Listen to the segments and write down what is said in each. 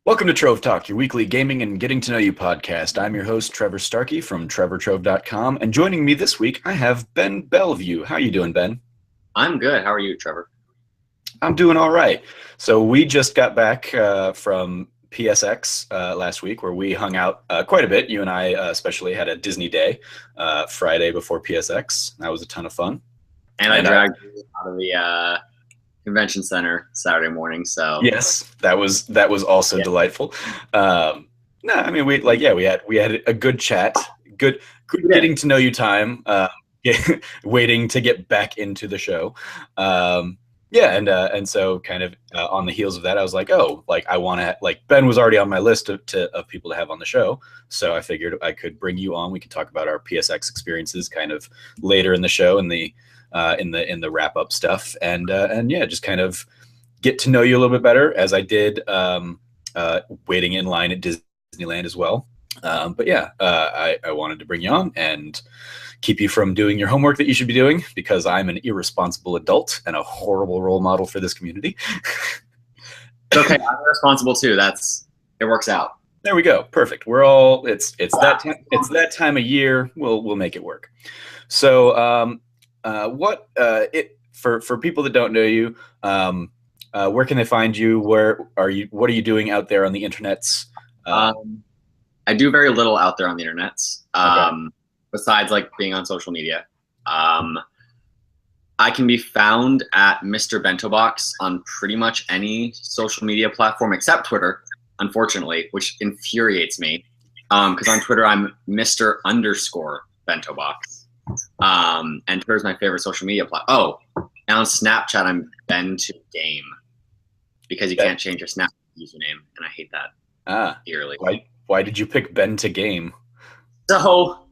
Welcome to Trove Talk, your weekly gaming and getting to know you podcast. I'm your host, Trevor Starkey from trevortrove.com, and joining me this week, I have Ben Bellevue. How you doing, Ben? I'm good. How are you, Trevor? I'm doing all right. So we just got back from PSX last week, where we hung out quite a bit. You and I especially had a Disney day Friday before PSX. That was a ton of fun. And I dragged you out of the convention center Saturday morning. So yes, that was also delightful. No, I mean we had a good chat, good getting to know you time, waiting to get back into the show. And so kind of on the heels of that, I was like, I want to, Ben was already on my list of people to have on the show. So I figured I could bring you on. We could talk about our PSX experiences kind of later in the show in the wrap up stuff. And yeah, just kind of get to know you a little bit better as I did waiting in line at Disneyland as well. But yeah, I wanted to bring you on and keep you from doing your homework that you should be doing, because I'm an irresponsible adult and a horrible role model for this community. Okay, I'm irresponsible too. It works out. There we go. Perfect. We're all it's that time of year. We'll make it work. So for people that don't know you, where can they find you? What are you doing out there on the internets? I do very little out there on the internets. Besides being on social media. I can be found at Mr. Bento Box on pretty much any social media platform except Twitter, unfortunately, which infuriates me. Because on Twitter I'm Mr._Bento Box. And Twitter's my favorite social media platform. Oh, and on Snapchat I'm Ben2Game, because you can't change your Snapchat username, and I hate that dearly. Why did you pick Ben2Game? So,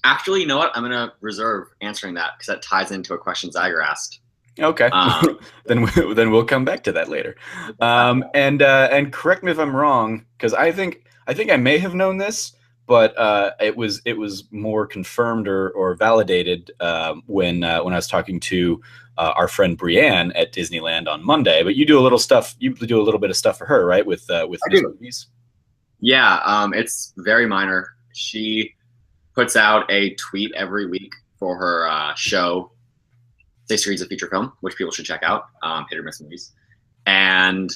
actually, you know what? I'm gonna reserve answering that because that ties into a question Zyger asked. Okay, then we'll come back to that later. And correct me if I'm wrong, because I think I may have known this, but it was more confirmed or validated when I was talking to our friend Brienne at Disneyland on Monday. But you do a little stuff. You do a little bit of stuff for her, right? With movies. Yeah, it's very minor. She puts out a tweet every week for her show, Say Series of Feature Film, which people should check out, Hit or Miss Movies. And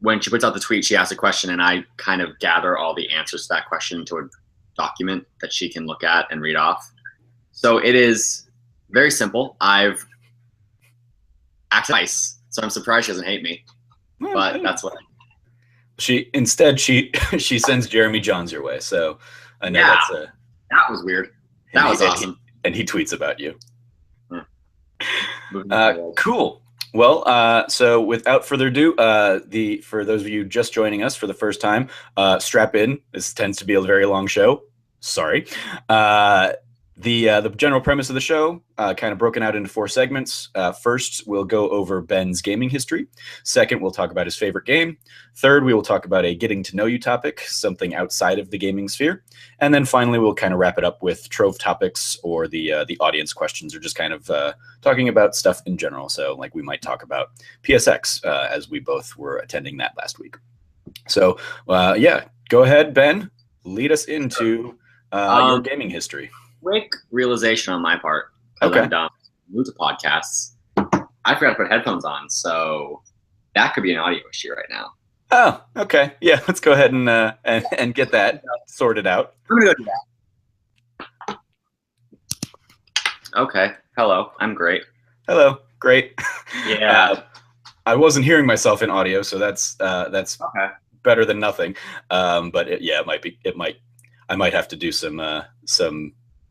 when she puts out the tweet, she asks a question, and I kind of gather all the answers to that question into a document that she can look at and read off. So it is very simple. I've acted nice, so I'm surprised she doesn't hate me. But that's what she sends Jeremy Johns your way. So I know that was weird. That was awesome. And he tweets about you. Cool. Well, so without further ado, for those of you just joining us for the first time, strap in. This tends to be a very long show. Sorry. The general premise of the show, kind of broken out into 4 segments. First, we'll go over Ben's gaming history. Second, we'll talk about his favorite game. Third, we will talk about a getting to know you topic, something outside of the gaming sphere. And then finally, we'll kind of wrap it up with Trove topics or the audience questions, or just kind of talking about stuff in general. So we might talk about PSX as we both were attending that last week. So yeah, go ahead, Ben. Lead us into your gaming history. Quick realization on my part. Okay. I'm dumb. New to podcasts. I forgot to put headphones on, so that could be an audio issue right now. Oh, okay. Yeah, let's go ahead and get that sorted out. I'm gonna go do that. Okay. Hello. I'm great. Hello. Great. Yeah. I wasn't hearing myself in audio, so that's okay. Better than nothing. But it might be. I might have to do some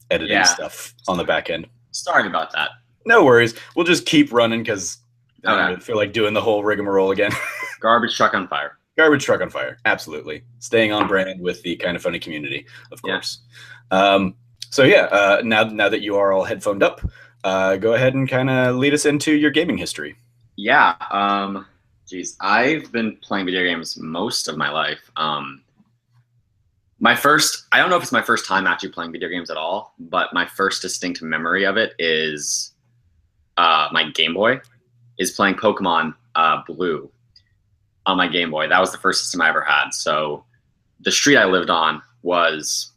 editing stuff on the back end. Sorry about that. No worries. We'll just keep running, because I don't feel like doing the whole rigmarole again. Garbage truck on fire. Garbage truck on fire. Absolutely. Staying on brand with the Kind of Funny community, of course. So yeah, now that you are all headphoned up, go ahead and kind of lead us into your gaming history. Yeah. Geez, I've been playing video games most of my life. I don't know if it's my first time actually playing video games at all, but my first distinct memory of it is my Game Boy is playing Pokemon Blue. on my Game Boy. That was the first system I ever had. So the street I lived on was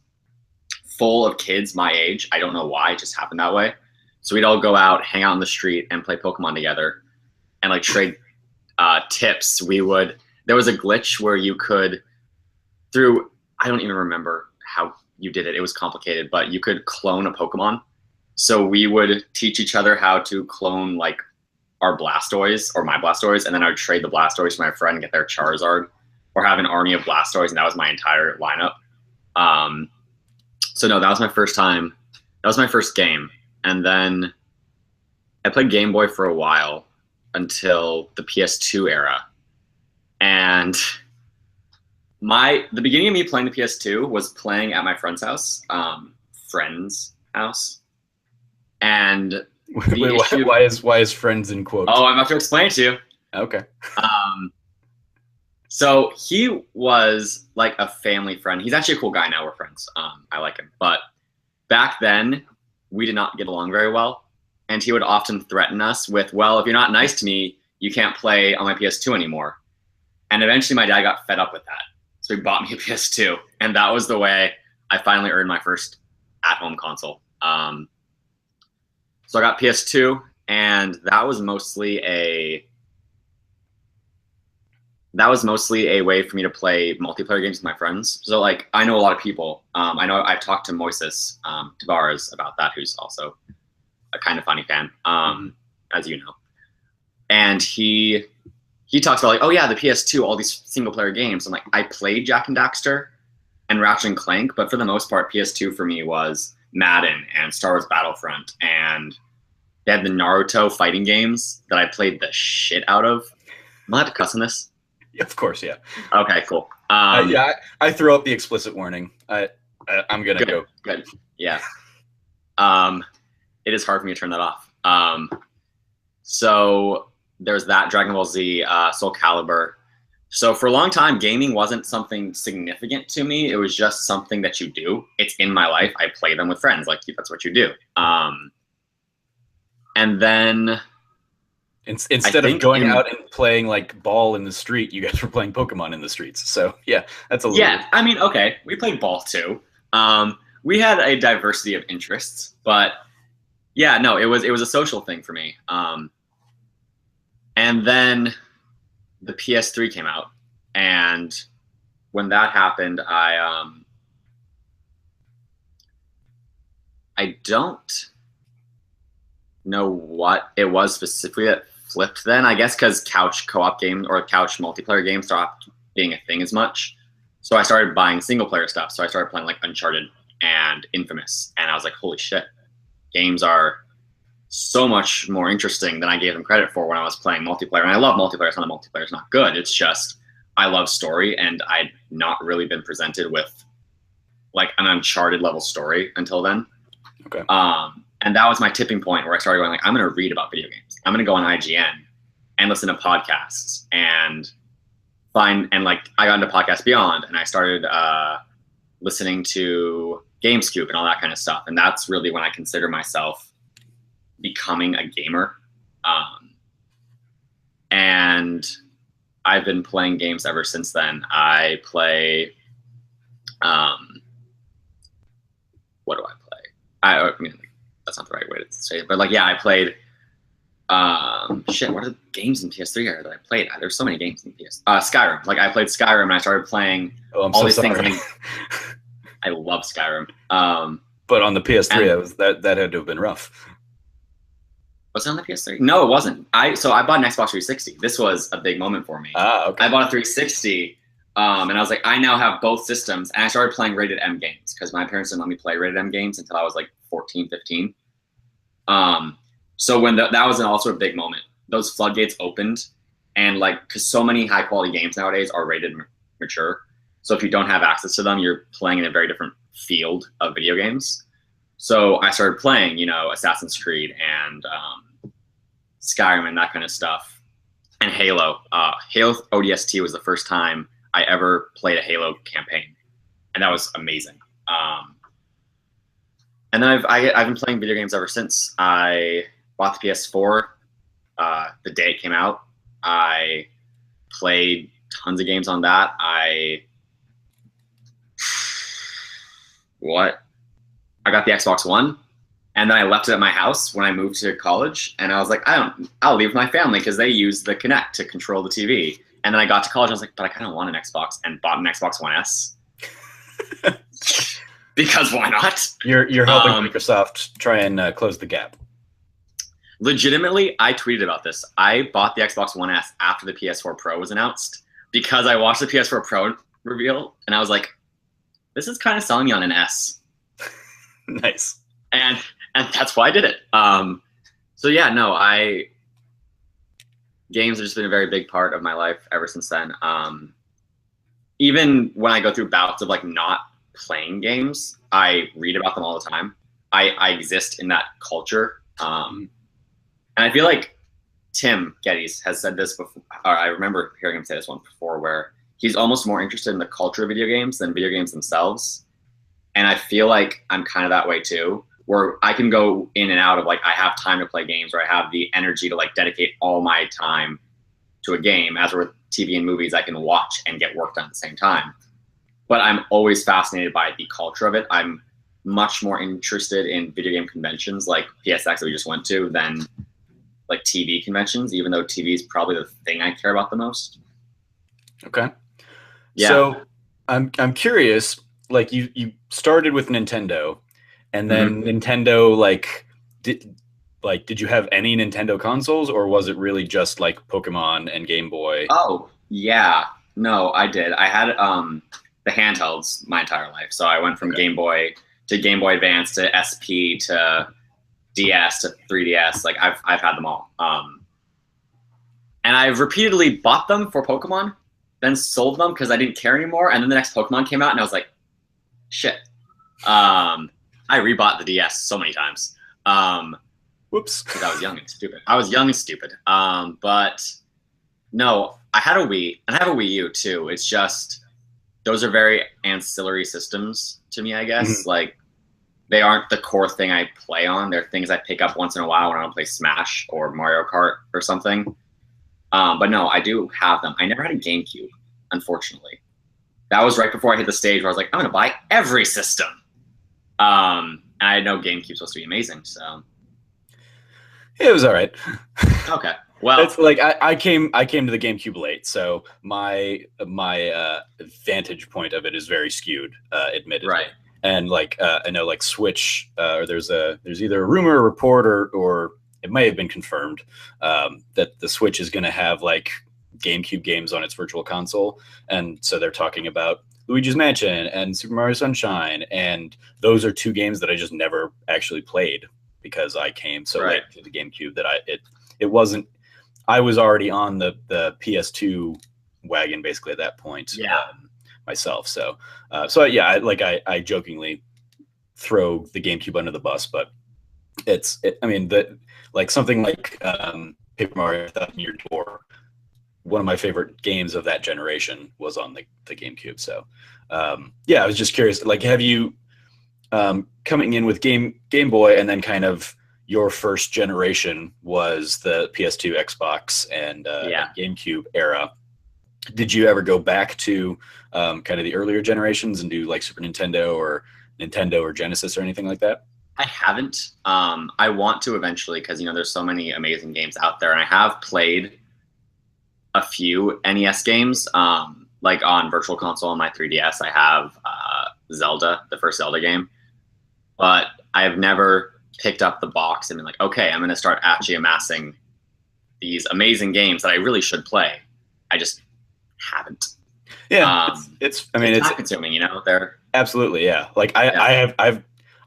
full of kids my age. I don't know why, it just happened that way. So we'd all go out, hang out in the street, and play Pokemon together, and like trade tips. There was a glitch where you could, I don't even remember how you did it. It was complicated, but you could clone a Pokemon. So we would teach each other how to clone like our Blastoise or my Blastoise, and then I would trade the Blastoise for my friend and get their Charizard, or have an army of Blastoise, and that was my entire lineup. So no, that was my first time. That was my first game. And then I played Game Boy for a while until the PS2 era. And the beginning of me playing the PS2 was playing at my friend's house, And Wait, why is friends in quotes? Oh, I'm about to explain it to you. Okay. So he was like a family friend. He's actually a cool guy now. We're friends. I like him. But back then, we did not get along very well. And he would often threaten us with, well, if you're not nice to me, you can't play on my PS2 anymore. And eventually my dad got fed up with that. So he bought me a PS2. And that was the way I finally earned my first at-home console. So I got PS2, and that was mostly a way for me to play multiplayer games with my friends. So like, I know a lot of people. I know I've talked to Moises Tavares about that, who's also a kind of funny fan, as you know. And he talks about like, oh yeah, the PS2, all these single player games. I'm like, I played Jak and Daxter and Ratchet and Clank, but for the most part, PS2 for me was Madden and Star Wars Battlefront, and they had the Naruto fighting games that I played the shit out of. Am I allowed to cuss on this? Of course, yeah. Okay, cool. Yeah, I throw up the explicit warning. I'm gonna go. Good. Yeah. It is hard for me to turn that off. So there's that, Dragon Ball Z, Soul Calibur. So for a long time, gaming wasn't something significant to me. It was just something that you do. It's in my life. I play them with friends. Like, that's what you do. And then instead of going out and playing like ball in the street, you guys were playing Pokemon in the streets. So yeah, that's a little. Yeah, I mean, okay, we played ball too. We had a diversity of interests, but yeah, no, it was a social thing for me. And then the PS3 came out, and when that happened, I don't know what it was specifically that flipped then, I guess because couch co-op games or couch multiplayer games stopped being a thing as much. So I started buying single player stuff. So I started playing like Uncharted and Infamous, and I was like, holy shit, games are so much more interesting than I gave them credit for when I was playing multiplayer. And I love multiplayer. It's not that multiplayer is not good. It's just I love story, and I'd not really been presented with like an Uncharted level story until then. Okay. And that was my tipping point where I started going like, I'm going to read about video games. I'm going to go on IGN and listen to podcasts and like I got into Podcast Beyond, and I started listening to GameScoop and all that kind of stuff. And that's really when I consider myself becoming a gamer. And I've been playing games ever since then. I play, what do I play? I mean, that's not the right way to say it, but like, yeah, I played, what are the games in PS3 era that I played? There's so many games in PS. Skyrim. Like, I played Skyrim, and I started playing all these things. I love Skyrim. But on the PS3, that had to have been rough. Was it on the PS3? No, it wasn't. So I bought an Xbox 360. This was a big moment for me. Okay. I bought a 360, and I was like, I now have both systems. And I started playing rated M games because my parents didn't let me play rated M games until I was like 14, 15. So when that was also a big moment. Those floodgates opened, and like, because so many high quality games nowadays are rated mature. So if you don't have access to them, you're playing in a very different field of video games. So I started playing, Assassin's Creed and Skyrim and that kind of stuff, and Halo. Halo ODST was the first time I ever played a Halo campaign, and that was amazing. And then I've been playing video games ever since. I bought the PS4 the day it came out. I played tons of games on that. I got the Xbox One, and then I left it at my house when I moved to college, and I was like, I'll leave my family because they use the Kinect to control the TV. And then I got to college, I was like, but I kind of want an Xbox, and bought an Xbox One S. Because why not? You're helping Microsoft try and close the gap. Legitimately, I tweeted about this. I bought the Xbox One S after the PS4 Pro was announced because I watched the PS4 Pro reveal, and I was like, this is kind of selling me on an S. Nice. And that's why I did it. So yeah, no, games have just been a very big part of my life ever since then. Even when I go through bouts of like not playing games, I read about them all the time. I exist in that culture. And I feel like Tim Geddes has said this before. Or I remember hearing him say this one before, where he's almost more interested in the culture of video games than video games themselves. And I feel like I'm kind of that way too, where I can go in and out of like, I have time to play games, or I have the energy to like dedicate all my time to a game. As with TV and movies, I can watch and get work done at the same time. But I'm always fascinated by the culture of it. I'm much more interested in video game conventions like PSX that we just went to than like TV conventions, even though TV is probably the thing I care about the most. Okay. Yeah. So I'm curious, like you started with Nintendo, and then Nintendo did you have any Nintendo consoles, or was it really just like Pokemon and Game Boy? Oh, yeah. No, I did. I had the handhelds my entire life. So I went from Game Boy to Game Boy Advance to SP to DS to 3DS. Like I've had them all. And I've repeatedly bought them for Pokemon, then sold them because I didn't care anymore. And then the next Pokemon came out, and I was like, shit. I rebought the DS so many times. Whoops. Because I was young and stupid. But no, I had a Wii, and I have a Wii U too. It's just, those are very ancillary systems to me, I guess. Like, they aren't the core thing I play on. They're things I pick up once in a while when I want to play Smash or Mario Kart or something. But no, I do have them. I never had a GameCube, unfortunately. That was right before I hit the stage where I was like, I'm going to buy every system. And I know GameCube's supposed to be amazing, so. It was all right. Okay. Well, it's like I came to the GameCube late, so my vantage point of it is very skewed, admittedly. Right. And like I know like Switch, or there's either a rumor, or report, or it may have been confirmed that the Switch is going to have like GameCube games on its virtual console, and so they're talking about Luigi's Mansion and Super Mario Sunshine, and those are two games that I just never actually played because I came so late to the GameCube that it wasn't. I was already on the PS2 wagon basically at that point. Myself. So yeah, I jokingly throw the GameCube under the bus, but I mean, like something like Paper Mario Thousand Year Door, one of my favorite games of that generation was on the GameCube. So yeah, I was just curious, like, have you coming in with Game Boy, and then kind of your first generation was the PS2, Xbox, and GameCube era. Did you ever go back to kind of the earlier generations and do like Super Nintendo or Genesis or anything like that? I haven't. I want to eventually because, there's so many amazing games out there. And I have played a few NES games, like on Virtual Console on my 3DS. I have Zelda, the first Zelda game. But I've never picked up the box and been like, okay, I'm going to start actually amassing these amazing games that I really should play. I just haven't. Yeah, it's time consuming, They're absolutely, yeah. Like I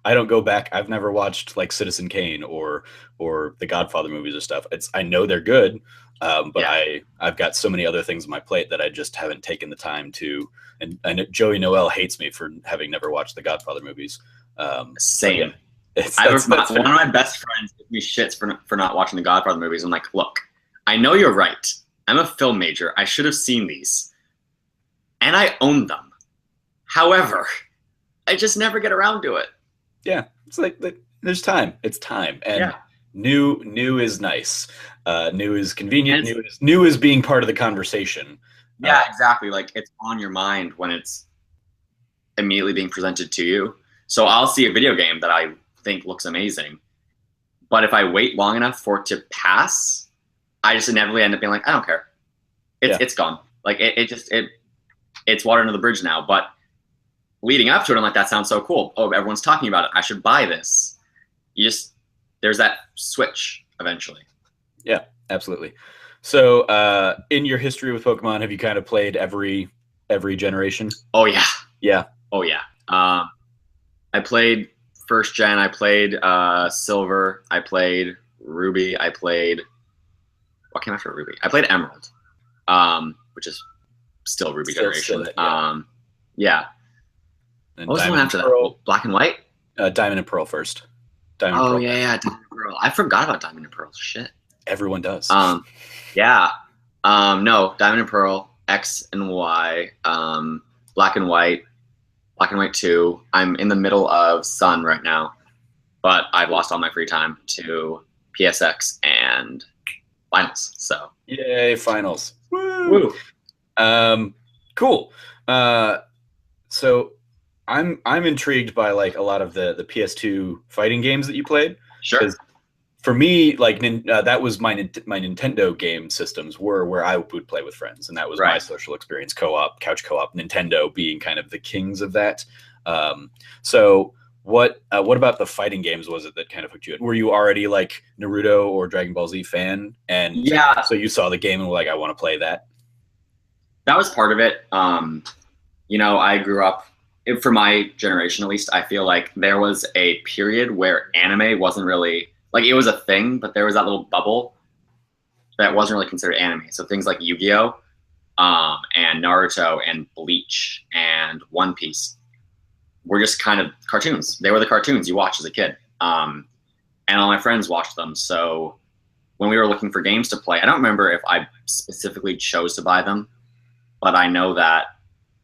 don't go back. I've never watched like Citizen Kane or the Godfather movies or stuff. I know they're good, but I've got so many other things on my plate that I just haven't taken the time to. And Joey Noel hates me for having never watched the Godfather movies. Same. Yeah, one of my best friends gives me shits for not watching the Godfather movies. I'm like, look, I know you're right. I'm a film major. I should have seen these. And I own them. However, I just never get around to it. Yeah, it's like there's time. It's time, and new is nice. New is convenient. New is being part of the conversation. Yeah, exactly. Like it's on your mind when it's immediately being presented to you. So I'll see a video game that I think looks amazing, but if I wait long enough for it to pass, I just inevitably end up being like, I don't care. It's gone. Like it's water under the bridge now. But leading up to it, I'm like, that sounds so cool. Oh, everyone's talking about it. I should buy this. There's that switch eventually. Yeah, absolutely. So, in your history with Pokemon, have you kind of played every generation? Oh yeah. Yeah. Oh yeah. I played first gen. I played Silver. I played Ruby. I played what came after Ruby? I played Emerald, which is still Ruby generation. Yeah. And what was the one after that? Black and White? Diamond and Pearl first. Diamond and Pearl. Yeah, Diamond and Pearl. I forgot about Diamond and Pearl. Shit. Everyone does. Yeah. No, Diamond and Pearl, X and Y, Black and White 2. I'm in the middle of Sun right now, but I've lost all my free time to PSX and finals. So yay, finals! Woo! Cool. So I'm intrigued by like a lot of the PS2 fighting games that you played. Sure. For me, like that was my Nintendo game systems were where I would play with friends, and that was my social experience. Co-op, couch co-op, Nintendo being kind of the kings of that. So what about the fighting games was it that kind of hooked you in? Were you already like Naruto or Dragon Ball Z fan? And yeah, so you saw the game and were like, I want to play that. That was part of it. I grew up, for my generation at least, I feel like there was a period where anime wasn't really, like it was a thing, but there was that little bubble that wasn't really considered anime. So things like Yu-Gi-Oh! And Naruto and Bleach and One Piece were just kind of cartoons. They were the cartoons you watched as a kid. And all my friends watched them. So when we were looking for games to play, I don't remember if I specifically chose to buy them, but I know that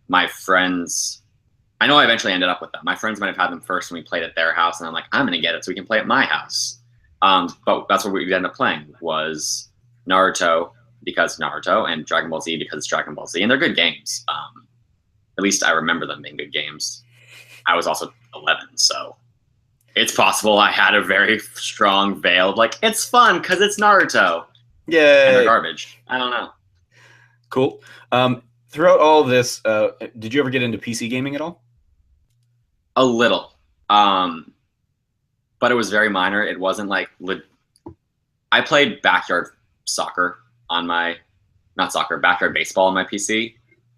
my friends, I know I eventually ended up with them. My friends might have had them first when we played at their house, and I'm like, I'm going to get it so we can play at my house. But that's what we ended up playing was Naruto because Naruto and Dragon Ball Z because it's Dragon Ball Z, and they're good games. At least I remember them being good games. I was also 11, so it's possible I had a very strong veil of like, it's fun because it's Naruto. Yeah, and they're garbage. I don't know. Cool. Throughout all of this, did you ever get into PC gaming at all? A little, but it was very minor. It wasn't like I played backyard soccer on my, not soccer, backyard baseball on my PC.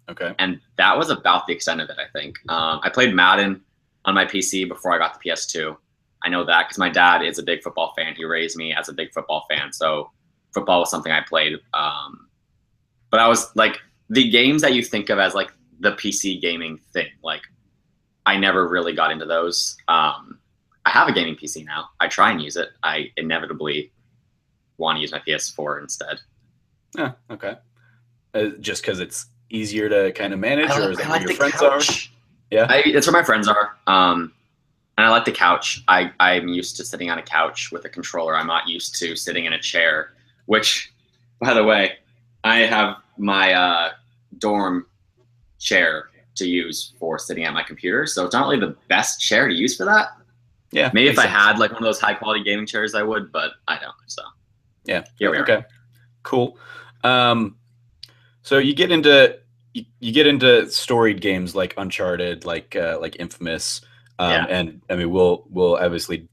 Okay. And that was about the extent of it, I think. I played Madden on my PC before I got the PS2. I know that because my dad is a big football fan. He raised me as a big football fan, so football was something I played. But I was like, the games that you think of as like the PC gaming thing, like I never really got into those. I have a gaming PC now. I try and use it. I inevitably want to use my PS4 instead. Yeah, okay. Just because it's easier to kind of manage, or is that where like your friends couch. Are? Yeah, it's where my friends are. And I like the couch. I'm used to sitting on a couch with a controller. I'm not used to sitting in a chair, which, by the way, I have my dorm chair to use for sitting at my computer. So it's not really the best chair to use for that. Yeah. Maybe if I had like one of those high quality gaming chairs, I would, but I don't. So yeah. Here we are. Okay. Cool. So you get into storied games like Uncharted, like Infamous. And I mean, we'll obviously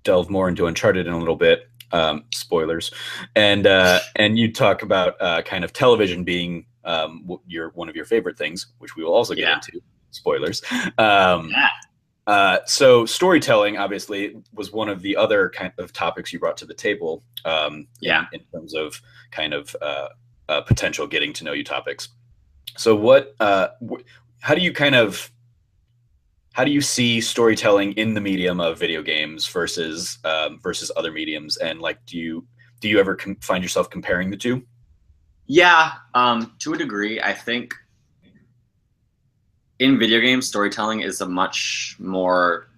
delve more into Uncharted in a little bit. Spoilers. And you talk about kind of television being one of your favorite things, which we will also get into. Spoilers. So storytelling obviously was one of the other kind of topics you brought to the table. In terms of kind of potential getting to know you topics. So how do you see storytelling in the medium of video games versus other mediums? And like, do you ever find yourself comparing the two? Yeah, to a degree. I think in video games, storytelling is a much more,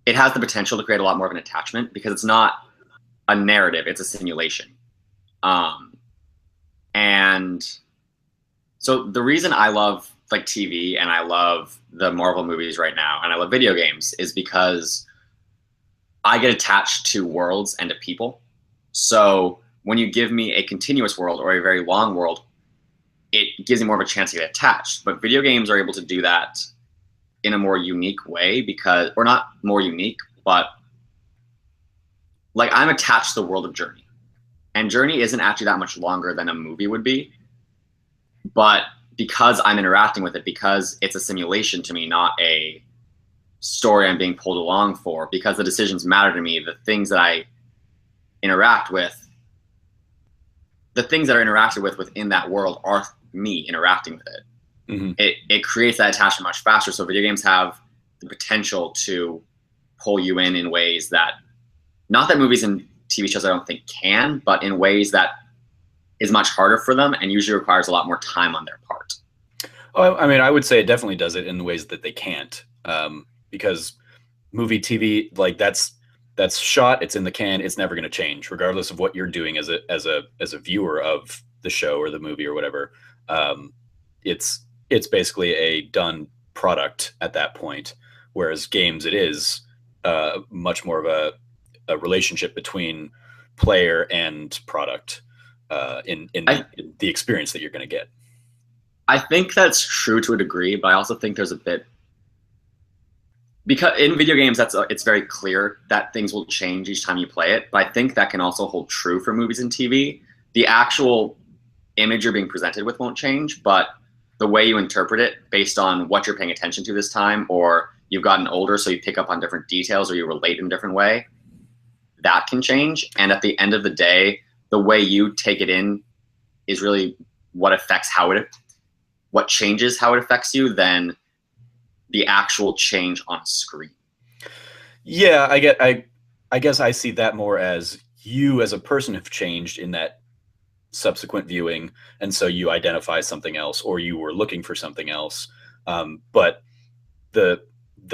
it has the potential to create a lot more of an attachment because it's not a narrative, it's a simulation. And So the reason I love like TV and I love the Marvel movies right now and I love video games is because I get attached to worlds and to people. So when you give me a continuous world or a very long world, it gives me more of a chance to get attached. But video games are able to do that in a more unique way because, or not more unique, but like I'm attached to the world of Journey. And Journey isn't actually that much longer than a movie would be. But because I'm interacting with it, because it's a simulation to me, not a story I'm being pulled along for, because the decisions matter to me, the things that I interact with, the things that are interacted with within that world are me interacting with it. Mm-hmm. It creates that attachment much faster. So video games have the potential to pull you in ways that, not that movies and TV shows I don't think can, but in ways that is much harder for them and usually requires a lot more time on their part. Oh, I mean, I would say it definitely does it in the ways that they can't, because movie, TV, like that's shot, it's in the can, it's never going to change, regardless of what you're doing as a viewer of the show or the movie or whatever. It's basically a done product at that point. Whereas games, it is much more of a relationship between player and product in the experience that you're going to get. I think that's true to a degree, but I also think there's a bit, because in video games it's very clear that things will change each time you play it, but I think that can also hold true for movies and TV. The actual image you're being presented with won't change, but the way you interpret it based on what you're paying attention to this time, or you've gotten older so you pick up on different details or you relate in a different way, that can change. And at the end of the day, the way you take it in is really what affects what changes how it affects you than the actual change on screen. Yeah, I guess I see that more as you as a person have changed in that subsequent viewing, and so you identify something else, or you were looking for something else. But the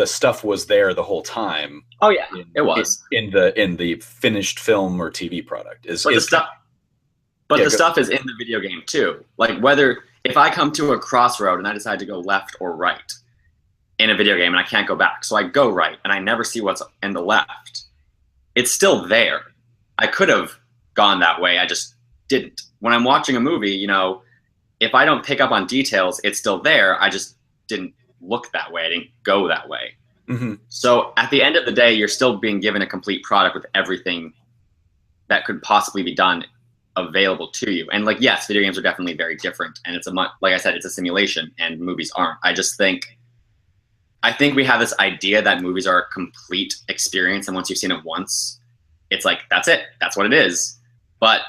stuff was there the whole time. Oh yeah, it was in the finished film or TV product. The stuff is in the video game too. Like whether if I come to a crossroad and I decide to go left or right in a video game and I can't go back, so I go right and I never see what's in the left, it's still there. I could have gone that way, I just didn't. When I'm watching a movie, you know, if I don't pick up on details, it's still there. I just didn't look that way. I didn't go that way. Mm-hmm. So at the end of the day, you're still being given a complete product with everything that could possibly be done available to you. And like, yes, video games are definitely very different. And it's like I said, it's a simulation and movies aren't. I think we have this idea that movies are a complete experience. And once you've seen it once, it's like, that's it. That's what it is. But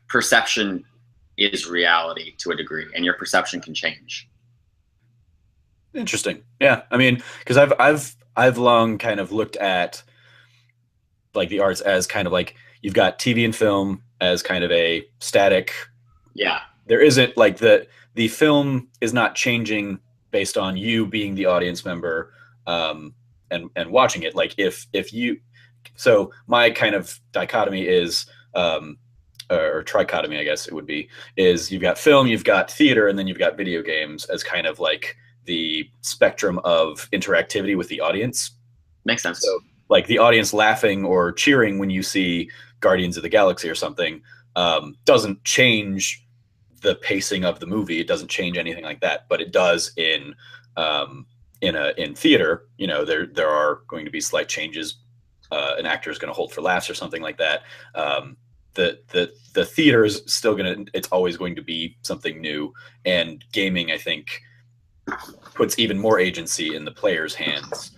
perception is reality to a degree, and your perception can change. Interesting. Yeah. I mean, because I've long kind of looked at like the arts as kind of like you've got TV and film as kind of a static. Yeah. There isn't like the film is not changing based on you being the audience member and watching it. Like if you, so my kind of dichotomy is or trichotomy, I guess it would be, is you've got film, you've got theater, and then you've got video games as kind of like the spectrum of interactivity with the audience. Makes sense. So like the audience laughing or cheering when you see Guardians of the Galaxy or something doesn't change the pacing of the movie. It doesn't change anything like that, but it does in theater. You know, there are going to be slight changes. An actor is going to hold for laughs or something like that. The theater is still it's always going to be something new, and gaming, I think, puts even more agency in the player's hands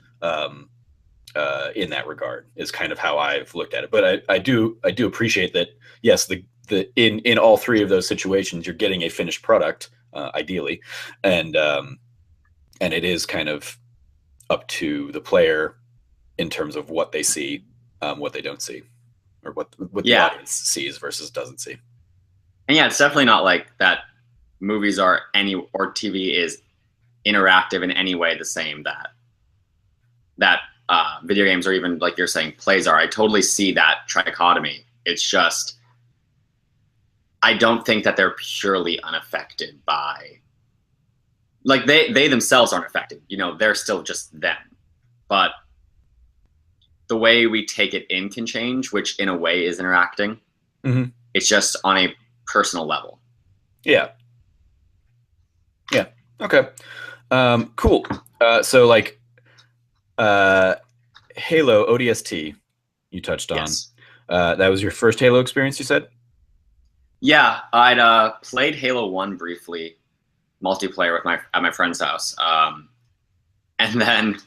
in that regard, is kind of how I've looked at it. But I do appreciate that, yes, in all three of those situations, you're getting a finished product, ideally, and it is kind of up to the player in terms of what they see, what they don't see, or what the audience sees versus doesn't see. And yeah, it's definitely not like that movies are or TV is interactive in any way the same that video games, or even like you're saying, plays are. I totally see that trichotomy. It's just, I don't think that they're purely unaffected by like they themselves aren't affected. You know, they're still just them. But the way we take it in can change, which in a way is interacting. Mm-hmm. It's just on a personal level. Yeah. Yeah. Okay. Cool. So like Halo ODST you touched on. Yes. That was your first Halo experience, you said? Yeah, I'd played Halo 1 briefly, multiplayer with at my friend's house. And then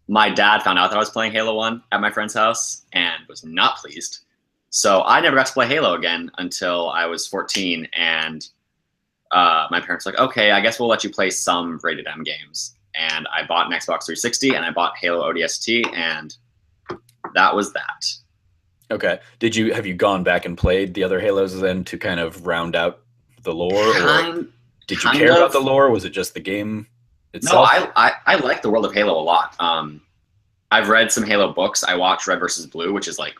my dad found out that I was playing Halo 1 at my friend's house and was not pleased. So I never got to play Halo again until I was 14, and my parents were like, okay, I guess we'll let you play some rated M games. And I bought an Xbox 360 and I bought Halo ODST, and that was that. Okay. Have you gone back and played the other Halos then to kind of round out the lore? Did you care about the lore? Was it just the game itself? No, I like the world of Halo a lot. I've read some Halo books. I watched Red versus Blue, which is like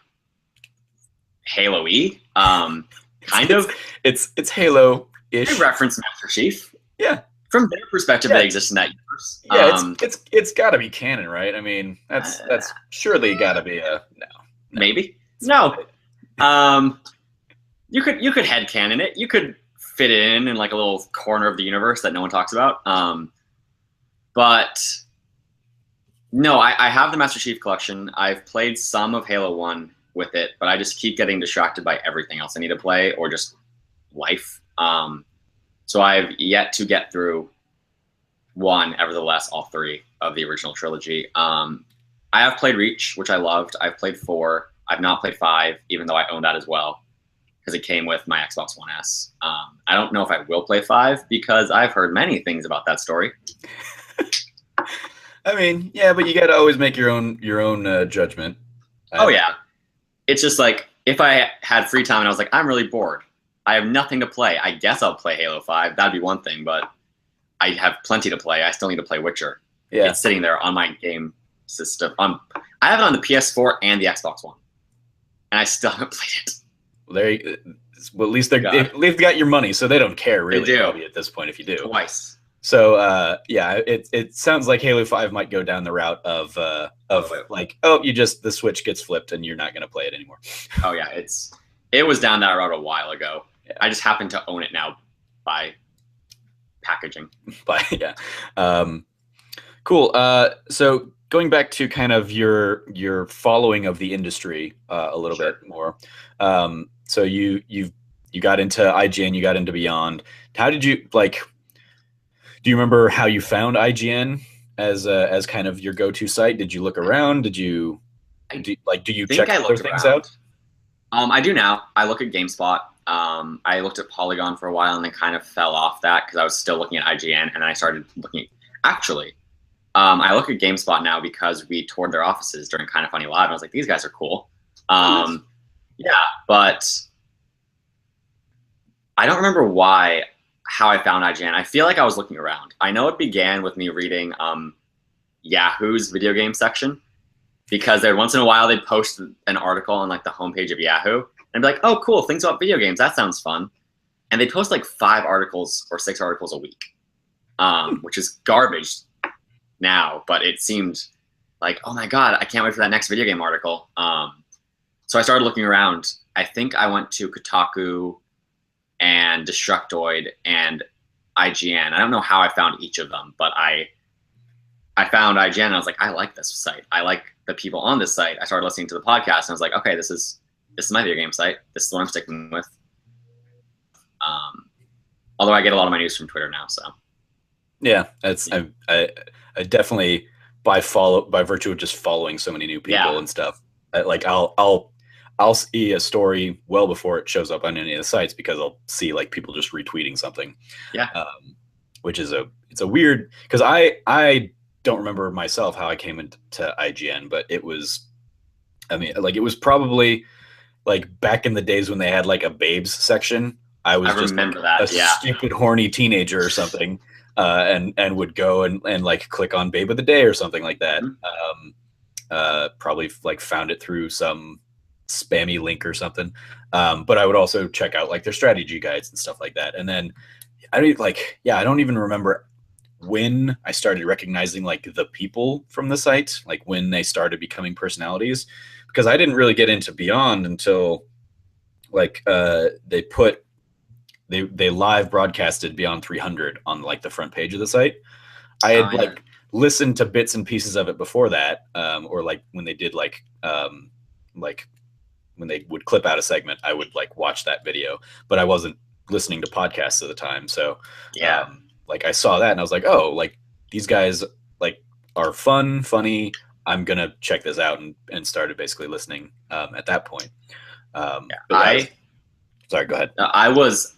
Halo-y. Kind of. It's Halo-ish. They reference Master Chief. Yeah. From their perspective, they exist in that universe. Yeah, it's got to be canon, right? I mean, that's surely got to be a no. Maybe no. You could headcanon it. You could fit it in like a little corner of the universe that no one talks about. But no, I have the Master Chief Collection. I've played some of Halo 1 with it, but I just keep getting distracted by everything else I need to play or just life. So I've yet to get through 1, nevertheless, all 3 of the original trilogy. I have played Reach, which I loved. I've played 4. I've not played 5, even though I own that as well, because it came with my Xbox One S. I don't know if I will play 5 because I've heard many things about that story. I mean, yeah, but you got to always make your own judgment. Oh yeah, it's just like if I had free time and I was like, I'm really bored, I have nothing to play. I guess I'll play Halo 5. That'd be one thing, but I have plenty to play. I still need to play Witcher. Yeah. It's sitting there on my game system. I have it on the PS4 and the Xbox One, and I still haven't played it. Well, at least they've got your money, so they don't care really. They do. Probably at this point if you do. Twice. So yeah, it sounds like Halo 5 might go down the route of like, the switch gets flipped and you're not going to play it anymore. Oh yeah, it was down that route a while ago. Yeah. I just happen to own it now by packaging. But yeah, cool. So going back to kind of your following of the industry a little bit more. So you got into IGN, you got into Beyond. How did you like? Do you remember how you found IGN as kind of your go-to site? Did you look around? Do you check other things out? I do now. I look at GameSpot. I looked at Polygon for a while and then kind of fell off that because I was still looking at IGN, and I started looking. Actually, I look at GameSpot now because we toured their offices during Kind of Funny Live. And I was like, these guys are cool. Yeah, but I don't remember how I found IGN. I feel like I was looking around. I know it began with me reading Yahoo's video game section, because once in a while they'd post an article on like the homepage of Yahoo, and I'd be like, oh cool, things about video games, that sounds fun. And they post like 5 articles or 6 articles a week, which is garbage now, but it seemed like, oh my god, I can't wait for that next video game article. So I started looking around. I think I went to Kotaku and Destructoid and IGN. I don't know how I found each of them, but I found IGN and I was like, I like this site. I like the people on this site. I started listening to the podcast and I was like, okay, this is my video game site. This is what I'm sticking with. Although I get a lot of my news from Twitter now, so. Yeah, I definitely by virtue of just following so many new people and stuff. I'll see a story well before it shows up on any of the sites because I'll see like people just retweeting something. Yeah. Which is it's a weird, because I don't remember myself how I came into IGN, but it was probably like back in the days when they had like a babes section. I just remember a stupid horny teenager or something, and would go and like click on Babe of the Day or something like that. Probably like found it through some spammy link or something. But I would also check out like their strategy guides and stuff like that. And then I don't even remember when I started recognizing like the people from the site, like when they started becoming personalities, because I didn't really get into Beyond until like they live broadcasted Beyond 300 on like the front page of the site. I had like listened to bits and pieces of it before that, or like when they did like when they would clip out a segment, I would like watch that video, but I wasn't listening to podcasts at the time. So like I saw that and I was like, oh, like these guys like are funny. I'm gonna check this out, and started basically listening at that point. Sorry, go ahead. I was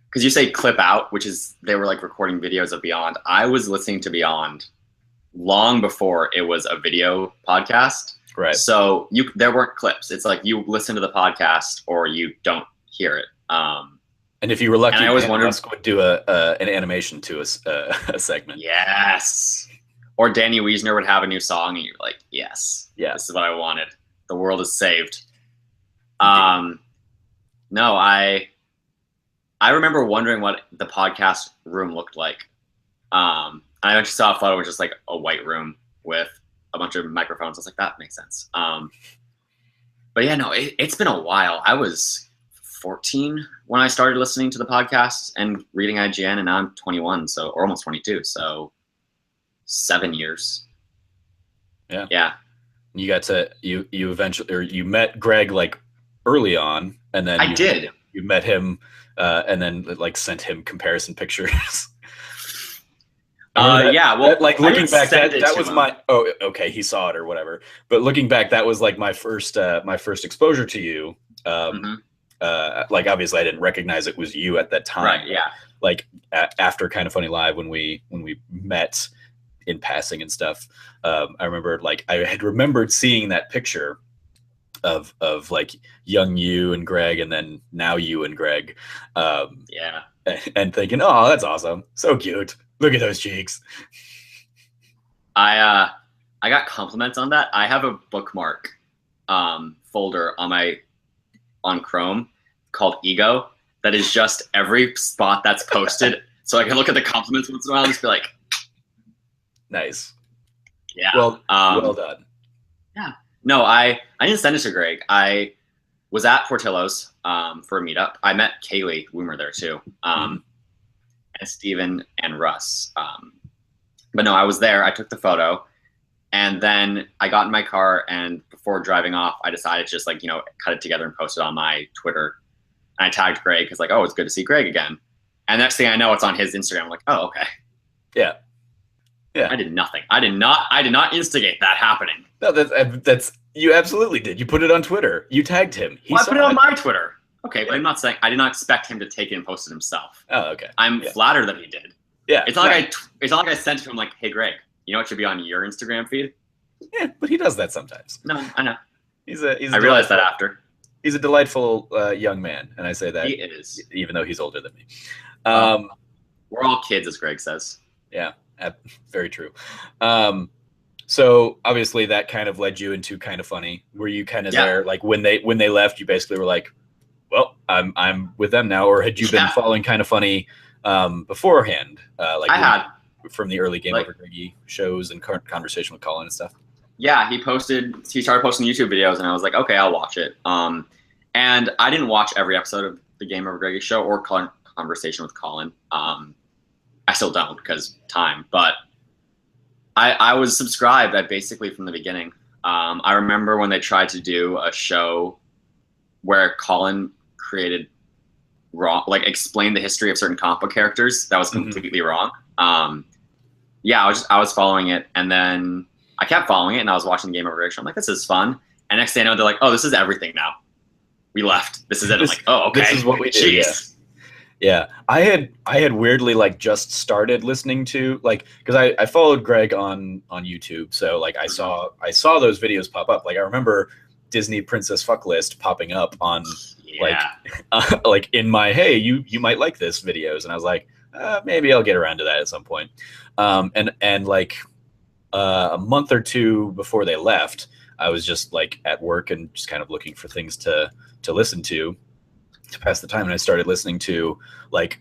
because you say clip out, which is they were like recording videos of Beyond. I was listening to Beyond long before it was a video podcast. Right. So there weren't clips. It's like you listen to the podcast or you don't hear it. And if you were lucky, I always wondered, would do an animation to a segment. Yes. Or Danny Wiesner would have a new song, and you're like, yes, this is what I wanted. The world is saved. No, I remember wondering what the podcast room looked like. I actually saw a photo of just like a white room with a bunch of microphones. I was like, that makes sense. But yeah, no, it's been a while. I was 14 when I started listening to the podcast and reading IGN, and now I'm 21, or almost 22. So 7 years. Yeah. Yeah. You got to you eventually, or you met Greg like early on, and then you met him, and then like sent him comparison pictures. Yeah, well, like looking back, that was my okay, he saw it or whatever. But looking back, that was like my first exposure to you. Like obviously, I didn't recognize it was you at that time. Right. Yeah. Like after Kind of Funny Live, when we met in passing and stuff, I remember like I had remembered seeing that picture of like young you and Greg, and then now you and Greg. And thinking, oh, that's awesome, so cute. Look at those cheeks. I got compliments on that. I have a bookmark folder on Chrome called Ego that is just every spot that's posted. So I can look at the compliments once in a while and just be like, nice. Yeah. Well done. Yeah. No, I didn't send it to Greg. I was at Portillo's for a meetup. I met Kaylee Woomer there too. And Steven and Russ. But no, I was there. I took the photo, and then I got in my car, and before driving off, I decided to just like, cut it together and post it on my Twitter. And I tagged Greg because like, oh, it's good to see Greg again. And next thing I know, it's on his Instagram. I'm like, oh, okay. Yeah. Yeah. I did nothing. I did not instigate that happening. No, that's you absolutely did. You put it on Twitter. You tagged him. I put it on my Twitter. Okay, but I'm not saying I did not expect him to take it and post it himself. Oh, okay. I'm flattered that he did. Yeah. It's not like I sent to him like, hey Greg, you know what should be on your Instagram feed? Yeah, but he does that sometimes. No, I know. I realized that after. He's a delightful young man, and I say that he is, even though he's older than me. We're all kids, as Greg says. Yeah, very true. So obviously that kind of led you into Kind of Funny. Were you kind of there, like when they left, you basically were like, well, I'm with them now, or had you been following Kind of Funny beforehand? Like I had from the early Game Over Greggy shows and Conversation with Colin and stuff. Yeah, he started posting YouTube videos, and I was like, okay, I'll watch it. And I didn't watch every episode of the Game Over Greggy show or Conversation with Colin. I still don't because time, but I was subscribed basically from the beginning. I remember when they tried to do a show where Colin explained the history of certain comic book characters that was completely wrong. Yeah, I was following it, and then I kept following it, and I was watching the Game Over Greggy show. I'm like, this is fun. And next thing I know, they're like, oh, this is everything now. We left. This is it. I'm like, oh, okay. This is what we do. Yeah. I had weirdly like just started listening to like, because I followed Greg on YouTube, so like I saw those videos pop up. Like I remember Disney Princess Fuck List popping up on like in my hey you might like this videos, and I was like maybe I'll get around to that at some point. And like a month or two before they left, I was just like at work and just kind of looking for things to listen to pass the time, and I started listening to like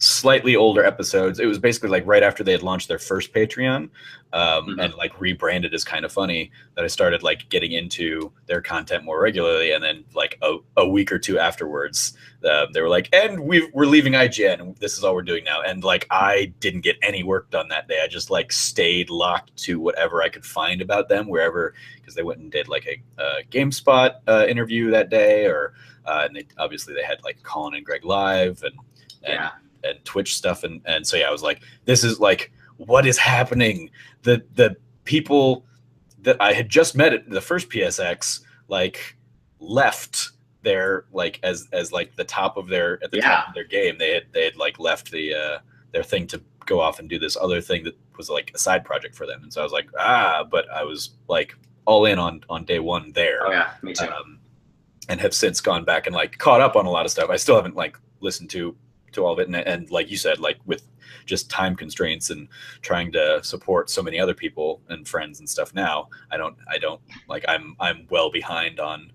slightly older episodes. It was basically like right after they had launched their first Patreon, and like rebranded as Kind of Funny, that I started like getting into their content more regularly. And then like a week or two afterwards, they were like, and we're leaving IGN, and this is all we're doing now. And like I didn't get any work done that day. I just like stayed locked to whatever I could find about them wherever, because they went and did like a GameSpot interview that day, or and they obviously they had like Colin and Greg live, and Twitch stuff, and so yeah, I was like, this is like, what is happening? The people that I had just met at the first PSX like left their like as like the top of their top of their game. They had like left their thing to go off and do this other thing that was like a side project for them. And so I was like, but I was like all in on day one there. Oh yeah, me too. And have since gone back and like caught up on a lot of stuff. I still haven't like listened to all of it, and like you said, like with just time constraints and trying to support so many other people and friends and stuff now, I don't like I'm well behind on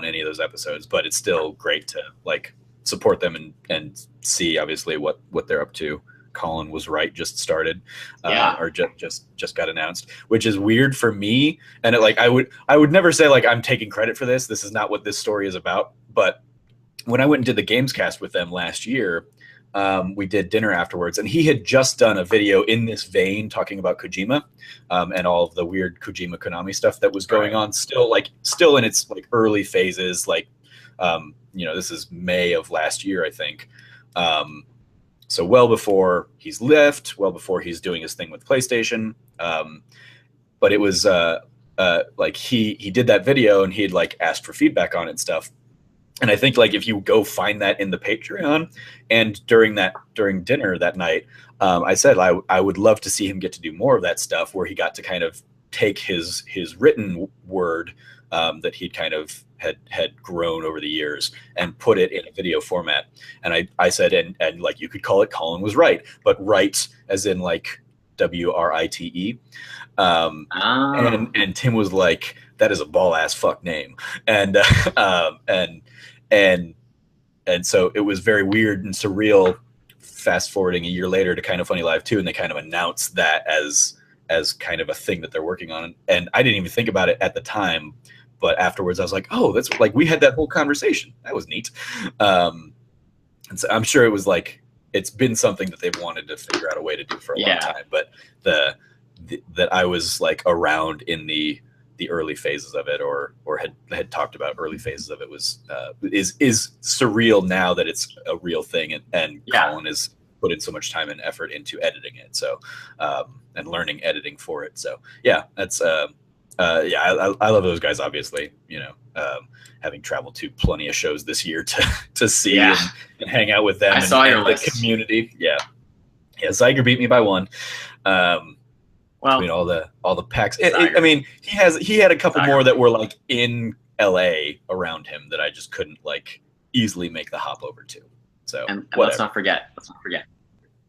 any of those episodes, but it's still great to like support them and see obviously what they're up to. Colin Was Right just started, or just got announced, which is weird for me. And it, like I would never say like I'm taking credit for this. This is not what this story is about. But when I went and did the Gamescast with them last year, we did dinner afterwards, and he had just done a video in this vein talking about Kojima, and all of the weird Kojima Konami stuff that was going on, still in its like early phases. Like, this is May of last year, I think. So well before he's left, well before he's doing his thing with PlayStation. But it was like he did that video, and he had like asked for feedback on it and stuff. And I think like if you go find that in the Patreon, and during dinner that night, I said I would love to see him get to do more of that stuff, where he got to kind of take his written word that he'd kind of had grown over the years and put it in a video format. And I said, and like you could call it Colin Was Right, but right as in like WRITE. And Tim was like, that is a ball ass fuck name. And so it was very weird and surreal, fast forwarding a year later to Kind of Funny Live 2, and they kind of announced that as kind of a thing that they're working on. And I didn't even think about it at the time, but afterwards I was like, oh, that's like, we had that whole conversation. That was neat. And so I'm sure it was like, it's been something that they've wanted to figure out a way to do for a long time, but that I was like around in the early phases of it, or had talked about early phases of it, was is surreal now that it's a real thing, and Colin has put in so much time and effort into editing it, so and learning editing for it. So yeah, that's I love those guys, obviously, having traveled to plenty of shows this year to see and hang out with them. I saw your list. The community. Yeah, Zyger beat me by one. Well, between all the packs. I mean, he had a couple more that were like in LA around him that I just couldn't like easily make the hop over to. So and let's not forget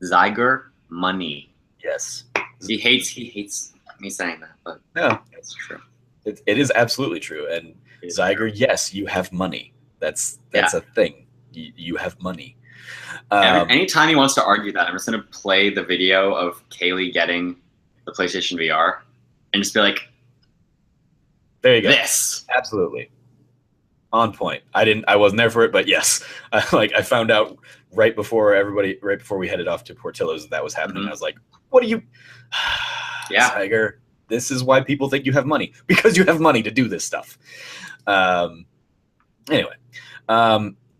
Zyger money. Yes, he hates me saying that, but no, it's true. It is absolutely true. And Zyger, yes, you have money. That's a thing. You have money. Anytime he wants to argue that, I'm just going to play the video of Kaylee getting the PlayStation VR and just be like, there you go. This. Absolutely. On point. I wasn't there for it, but yes. I found out right before we headed off to Portillo's that was happening. Mm-hmm. I was like, what are you? Tiger, this is why people think you have money, because you have money to do this stuff. Anyway.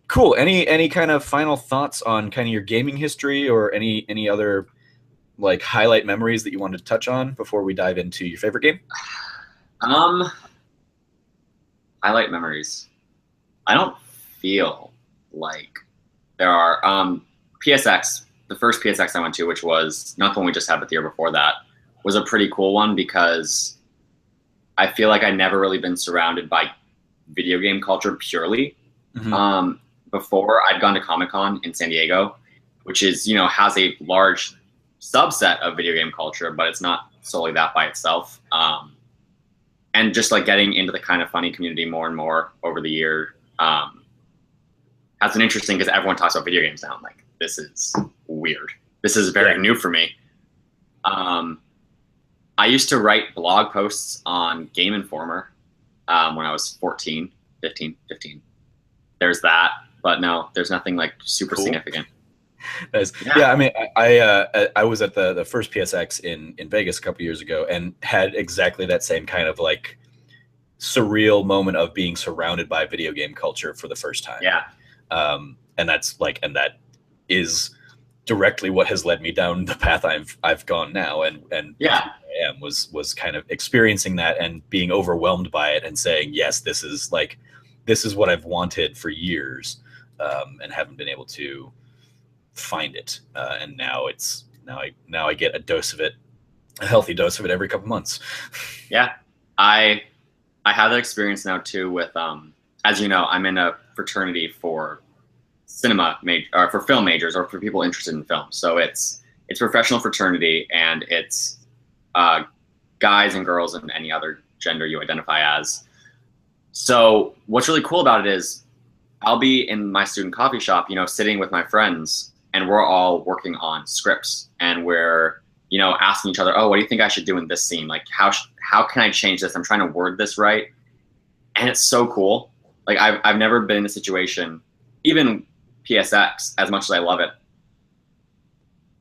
Cool. Any kind of final thoughts on kind of your gaming history, or any other like highlight memories that you wanted to touch on before we dive into your favorite game? Highlight memories. I don't feel like there are. PSX, the first PSX I went to, which was not the one we just had, but the year before that, was a pretty cool one, because I feel like I'd never really been surrounded by video game culture purely. Mm-hmm. Before I'd gone to Comic-Con in San Diego, which is, has a large subset of video game culture, but it's not solely that by itself. And just like getting into the Kind of Funny community more and more over the year has been interesting, because everyone talks about video games now. I'm like, this is weird. This is very new for me. I used to write blog posts on Game Informer when I was 15. There's that, but no, there's nothing like super significant. Nice. Yeah, I mean, I was at the first PSX in Vegas a couple years ago and had exactly that same kind of like surreal moment of being surrounded by video game culture for the first time. Yeah. And that's like, and that is directly what has led me down the path I've gone now. And yeah, I am was kind of experiencing that and being overwhelmed by it and saying, yes, this is what I've wanted for years, and haven't been able to find it. And now I get a healthy dose of it every couple months. Yeah. I have that experience now too with, as you know, I'm in a fraternity for cinema or for film majors or for people interested in film. So it's professional fraternity, and it's guys and girls and any other gender you identify as. So what's really cool about it is I'll be in my student coffee shop, sitting with my friends, and we're all working on scripts, and we're, asking each other, oh, what do you think I should do in this scene? Like, how can I change this? I'm trying to word this right. And it's so cool. Like, I've never been in a situation, even PSX, as much as I love it,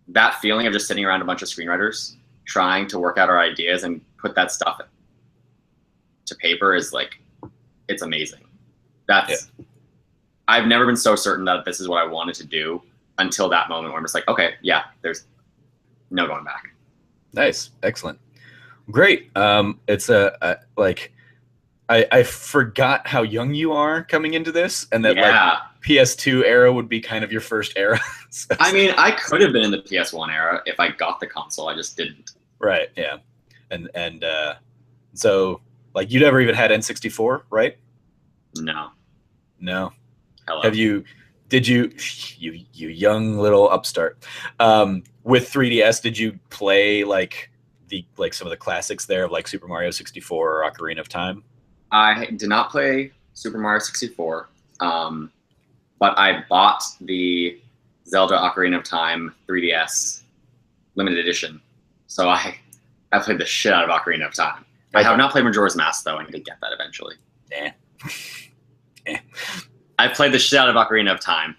that feeling of just sitting around a bunch of screenwriters trying to work out our ideas and put that stuff to paper is like, it's amazing. I've never been so certain that this is what I wanted to do until that moment where I'm just like, okay, yeah, there's no going back. Nice. Excellent. Great. It's I forgot how young you are coming into this, and that like PS2 era would be kind of your first era. So, I mean, I could have been in the PS1 era if I got the console. I just didn't. Right. Yeah. And so like you never even had N64, right? No. Hello. Did you young little upstart, with 3DS, did you play like some of the classics there of like Super Mario 64 or Ocarina of Time? I did not play Super Mario 64, but I bought the Zelda Ocarina of Time 3DS limited edition. So I played the shit out of Ocarina of Time. Okay. I have not played Majora's Mask, though. I need to get that eventually. I played the shit out of Ocarina of Time.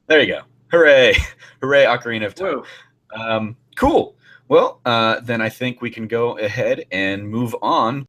There you go. Hooray. Hooray, Ocarina of Time. Cool. Well, then I think we can go ahead and move on